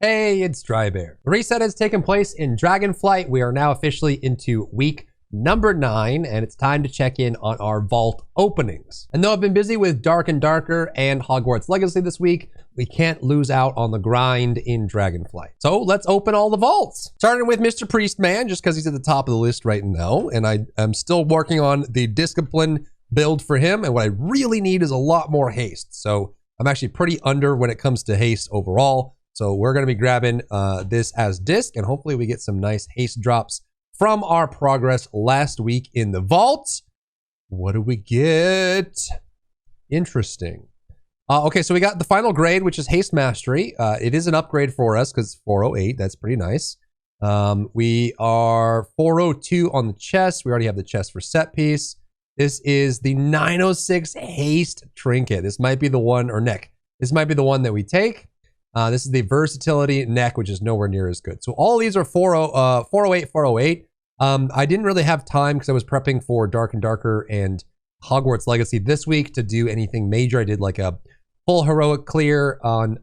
Hey, it's Drybear. The reset has taken place in Dragonflight. We are now officially into week number 9, and it's time to check in on our vault openings. And though I've been busy with Dark and Darker and Hogwarts Legacy this week, we can't lose out on the grind in Dragonflight. So let's open all the vaults. Starting with Mr. Priestman, just because he's at the top of the list right now, and I am still working on the discipline build for him, and what I really need is a lot more haste. So I'm actually pretty under when it comes to haste overall. So we're going to be grabbing this as disc, and hopefully we get some nice haste drops from our progress last week in the vault. What do we get? Interesting. Okay, so we got the final grade, which is Haste Mastery. It is an upgrade for us because it's 408. That's pretty nice. We are 402 on the chest. We already have the chest for set piece. This is the 906 Haste Trinket. This might be the one, or neck. This might be the one that we take. This is the versatility neck, which is nowhere near as good. So all these are 408, 408. I didn't really have time because I was prepping for Dark and Darker and Hogwarts Legacy this week to do anything major. I did like a full heroic clear on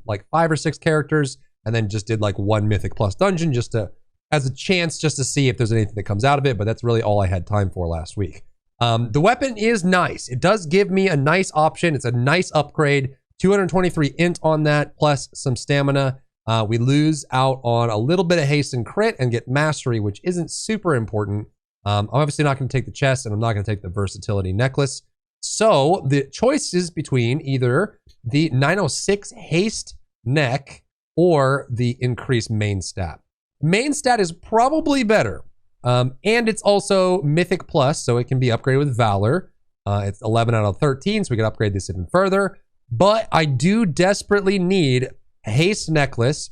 like 5 or 6 characters, and then just did like 1 Mythic Plus dungeon just to, as a chance, just to see if there's anything that comes out of it. But that's really all I had time for last week. The weapon is nice. It does give me a nice option. It's a nice upgrade. 223 int on that, plus some stamina. We lose out on a little bit of haste and crit and get mastery, which isn't super important. I'm obviously not going to take the chest, and I'm not going to take the versatility necklace. So the choice is between either the 906 haste neck or the increased main stat. Main stat is probably better. And it's also Mythic Plus, so it can be upgraded with Valor. It's 11 out of 13, so we can upgrade this even further. But I do desperately need a haste necklace.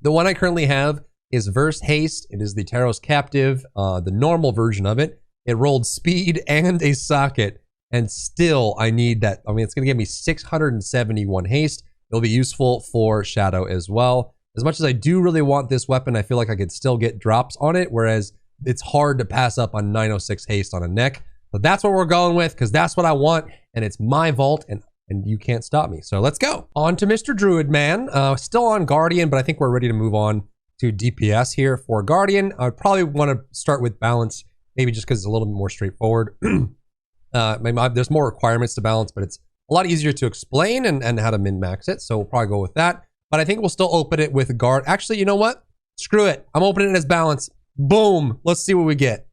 The one I currently have is Verse Haste. It is the Taros Captive, the normal version of it. It rolled speed and a socket, and still I need that. I mean, it's going to give me 671 haste. It'll be useful for Shadow as well. As much as I do really want this weapon, I feel like I could still get drops on it, whereas it's hard to pass up on 906 haste on a neck. But that's what we're going with, because that's what I want, and it's my vault, and you can't stop me. So let's go. On to Mr. Druid Man. Still on Guardian, but I think we're ready to move on to DPS here for Guardian. I would probably want to start with Balance, maybe just because it's a little bit more straightforward. There's more requirements to Balance, but it's a lot easier to explain and how to min-max it. So we'll probably go with that. But I think we'll still open it with Guard. Actually, you know what? Screw it. I'm opening it as Balance. Boom. Let's see what we get.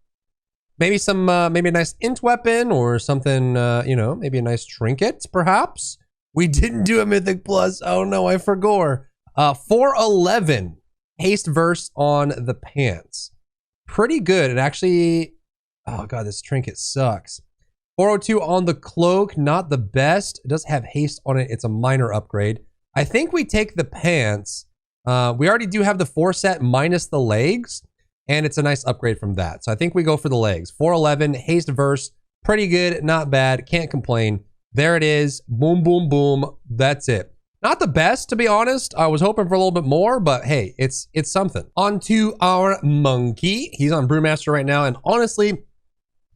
Maybe some, maybe a nice int weapon or something, you know, maybe a nice trinket, perhaps. We didn't do a Mythic Plus. Oh no, I forgot. 411 haste verse on the pants. Pretty good. It actually, oh god, this trinket sucks. 402 on the cloak, not the best. It does have haste on it. It's a minor upgrade. I think we take the pants. We already do have the 4 set minus the legs. And it's a nice upgrade from that. So I think we go for the legs. 411, haste verse, pretty good, not bad, can't complain. There it is, boom, boom, boom, that's it. Not the best, to be honest. I was hoping for a little bit more, but hey, it's something. On to our monkey. He's on Brewmaster right now, and honestly,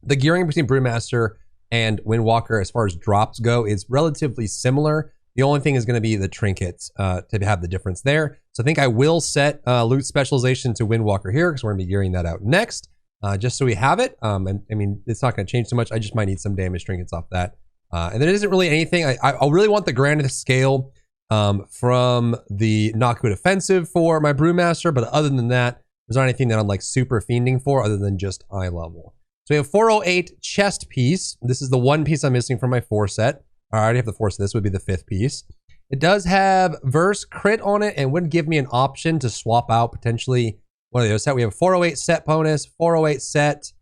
the gearing between Brewmaster and Windwalker as far as drops go is relatively similar. The only thing is going to be the trinkets to have the difference there. So I think I will set loot specialization to Windwalker here because we're going to be gearing that out next, just so we have it. And I mean, it's not going to change too much. I just might need some damage trinkets off that. And there isn't really anything. I really want the Grand Scale from the Not Good Offensive for my Brewmaster, but other than that, there's not anything that I'm like super fiending for other than just eye level. So we have 408 chest piece. This is the one piece I'm missing from my 4 set. I already have the 4, so this would be the 5th piece. It does have verse crit on it and would give me an option to swap out potentially one of those set. We have 408 set bonus, 408 set,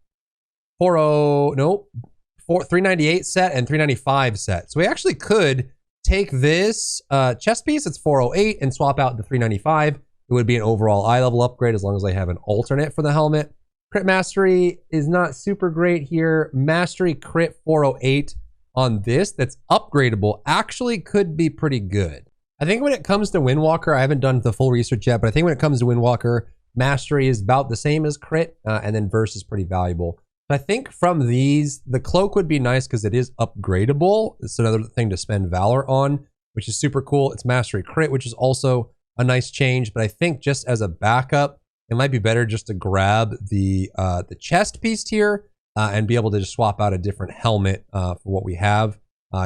398 set, and 395 set. So we actually could take this chest piece, it's 408, and swap out the 395. It would be an overall eye level upgrade as long as I have an alternate for the helmet. Crit mastery is not super great here. Mastery crit 408. On this that's upgradable actually could be pretty good. I think when it comes to Windwalker, I haven't done the full research yet, but I think when it comes to Windwalker, mastery is about the same as crit, and then verse is pretty valuable. But I think from these, the cloak would be nice because it is upgradable. It's another thing to spend Valor on, which is super cool. It's mastery crit, which is also a nice change, but I think just as a backup, it might be better just to grab the chest piece here and be able to just swap out a different helmet for what we have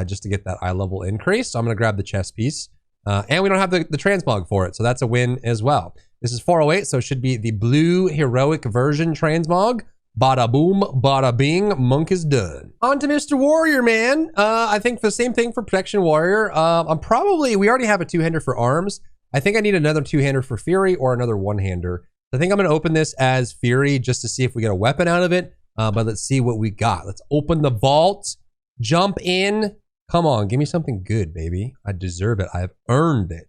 just to get that eye level increase. So I'm going to grab the chest piece. And we don't have the transmog for it, so that's a win as well. This is 408, so it should be the blue heroic version transmog. Bada boom, bada bing, monk is done. On to Mr. Warrior, man. I think the same thing for Protection Warrior. We already have a two-hander for arms. I think I need another two-hander for Fury or another one-hander. I think I'm going to open this as Fury just to see if we get a weapon out of it. But let's see what we got. Let's open the vault, jump in. Come on, give me something good, baby. I deserve it. I've earned it.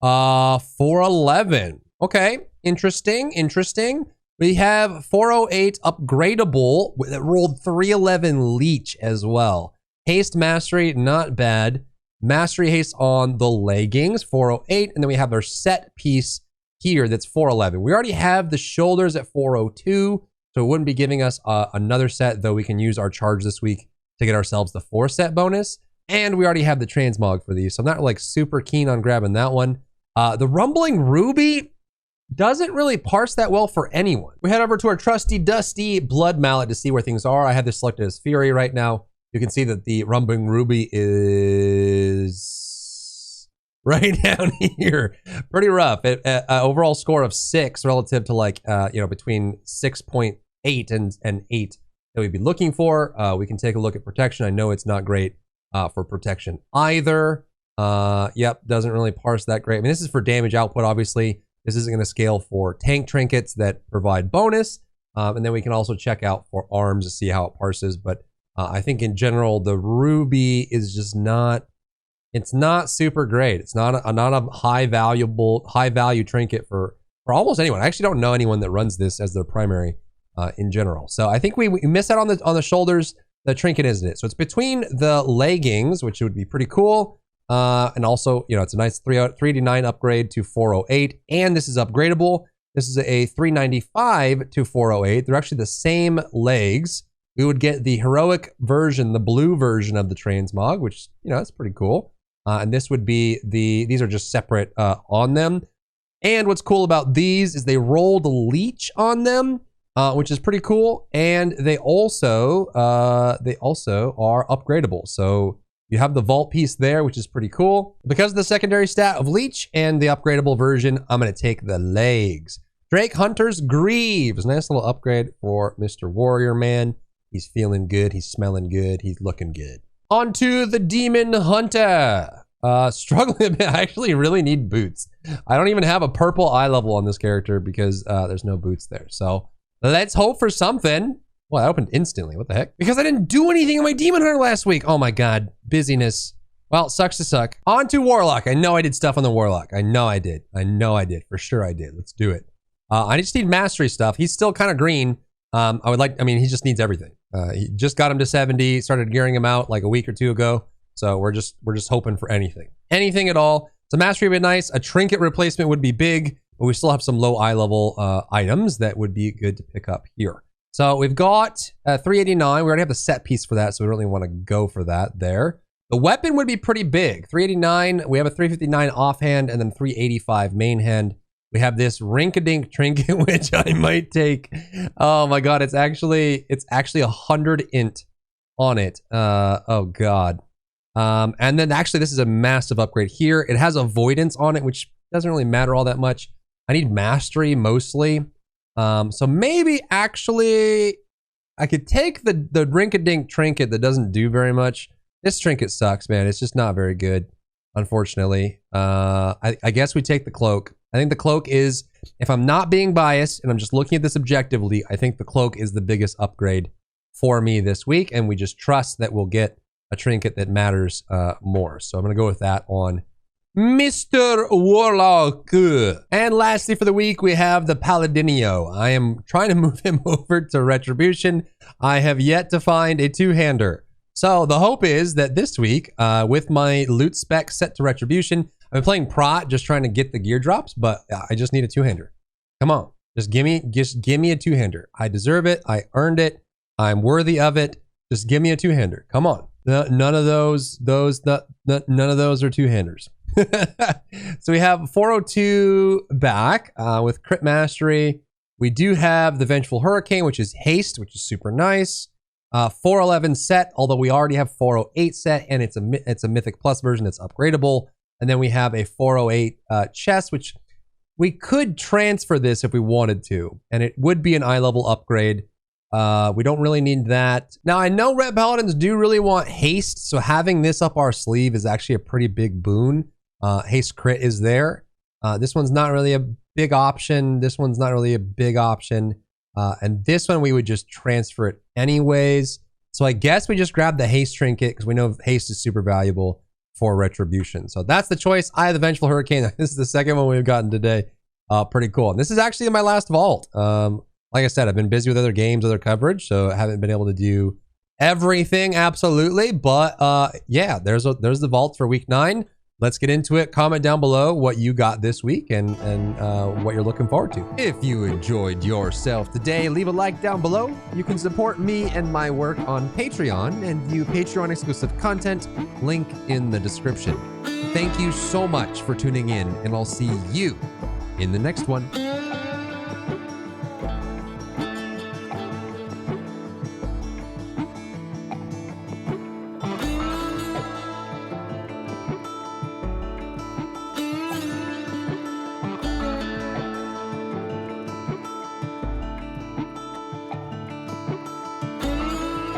411. Okay, interesting. We have 408 upgradable that rolled 311 leech as well. Haste mastery, not bad. Mastery haste on the leggings, 408. And then we have our set piece here that's 411. We already have the shoulders at 402. So it wouldn't be giving us another set, though we can use our charge this week to get ourselves the 4 set bonus. And we already have the transmog for these. So I'm not like super keen on grabbing that one. The Rumbling Ruby doesn't really parse that well for anyone. We head over to our trusty dusty blood mallet to see where things are. I have this selected as Fury right now. You can see that the Rumbling Ruby is right down here. Pretty rough. Overall score of 6 relative to like, between 6.8 and 8 that we'd be looking for. We can take a look at protection. I know it's not great for protection either. Yep, doesn't really parse that great. I mean, this is for damage output, obviously. This isn't going to scale for tank trinkets that provide bonus. And then we can also check out for arms to see how it parses. But I think in general, the Ruby is just not, it's not super great. It's not a high value trinket for almost anyone. I actually don't know anyone that runs this as their primary in general. So I think we miss out on the shoulders. The trinket isn't it. So it's between the leggings, which would be pretty cool. And also, it's a nice 389 upgrade to 408. And this is upgradable. This is a 395 to 408. They're actually the same legs. We would get the heroic version, the blue version of the transmog, which, that's pretty cool. And this would be these are just separate on them. And what's cool about these is they rolled leech on them, which is pretty cool. And they also are upgradable. So you have the vault piece there, which is pretty cool. Because of the secondary stat of leech and the upgradable version, I'm going to take the legs. Drake Hunter's Greaves. Nice little upgrade for Mr. Warrior Man. He's feeling good. He's smelling good. He's looking good. On to the Demon Hunter. Struggling a bit. I actually really need boots. I don't even have a purple eye level on this character because there's no boots there. So let's hope for something. Well, I opened instantly. What the heck? Because I didn't do anything on my Demon Hunter last week. Oh my God. Busyness. Well, sucks to suck. On to Warlock. I know I did stuff on the Warlock. I know I did. For sure I did. Let's do it. I just need mastery stuff. He's still kind of green. He just needs everything. He just got him to 70, started gearing him out like a week or two ago. So we're just hoping for anything. Anything at all. So mastery would be nice. A trinket replacement would be big, but we still have some low eye level items that would be good to pick up here. So we've got 389. We already have the set piece for that, so we don't really want to go for that there. The weapon would be pretty big. 389. We have a 359 offhand and then 385 main hand. We have this Rinkadink trinket, which I might take. Oh my God, it's actually 100 int on it. Oh God. And then actually this is a massive upgrade here. It has avoidance on it, which doesn't really matter all that much. I need mastery mostly. So maybe actually I could take the Rinkadink trinket that doesn't do very much. This trinket sucks, man. It's just not very good, unfortunately. I guess we take the cloak. I think the cloak is, if I'm not being biased and I'm just looking at this objectively, I think the cloak is the biggest upgrade for me this week. And we just trust that we'll get a trinket that matters more. So I'm going to go with that on Mr. Warlock. And lastly for the week, we have the Paladinio. I am trying to move him over to Retribution. I have yet to find a two-hander. So the hope is that this week, with my loot spec set to Retribution, I've been playing Prot, just trying to get the gear drops, but I just need a two-hander. Come on, just give me a two-hander. I deserve it. I earned it. I'm worthy of it. Just give me a two-hander. Come on. None of those are two-handers. So we have 402 back with Crit Mastery. We do have the Vengeful Hurricane, which is haste, which is super nice. 411 set, although we already have 408 set, and it's a Mythic Plus version that's upgradable. And then we have a 408 chest, which we could transfer this if we wanted to, and it would be an eye level upgrade. We don't really need that. Now, I know Red Paladins do really want haste, so having this up our sleeve is actually a pretty big boon. Haste crit is there. This one's not really a big option. This one's not really a big option. And this one, we would just transfer it anyways. So I guess we just grab the haste trinket because we know haste is super valuable for retribution. So that's the choice. I have the Vengeful Hurricane. This is the second one we've gotten today. Pretty cool. And this is actually my last vault. Like I said, I've been busy with other games, other coverage, so I haven't been able to do everything absolutely. But yeah, there's the vault for week 9. Let's get into it. Comment down below what you got this week and what you're looking forward to. If you enjoyed yourself today, leave a like down below. You can support me and my work on Patreon and view Patreon exclusive content, link in the description. Thank you so much for tuning in, and I'll see you in the next one.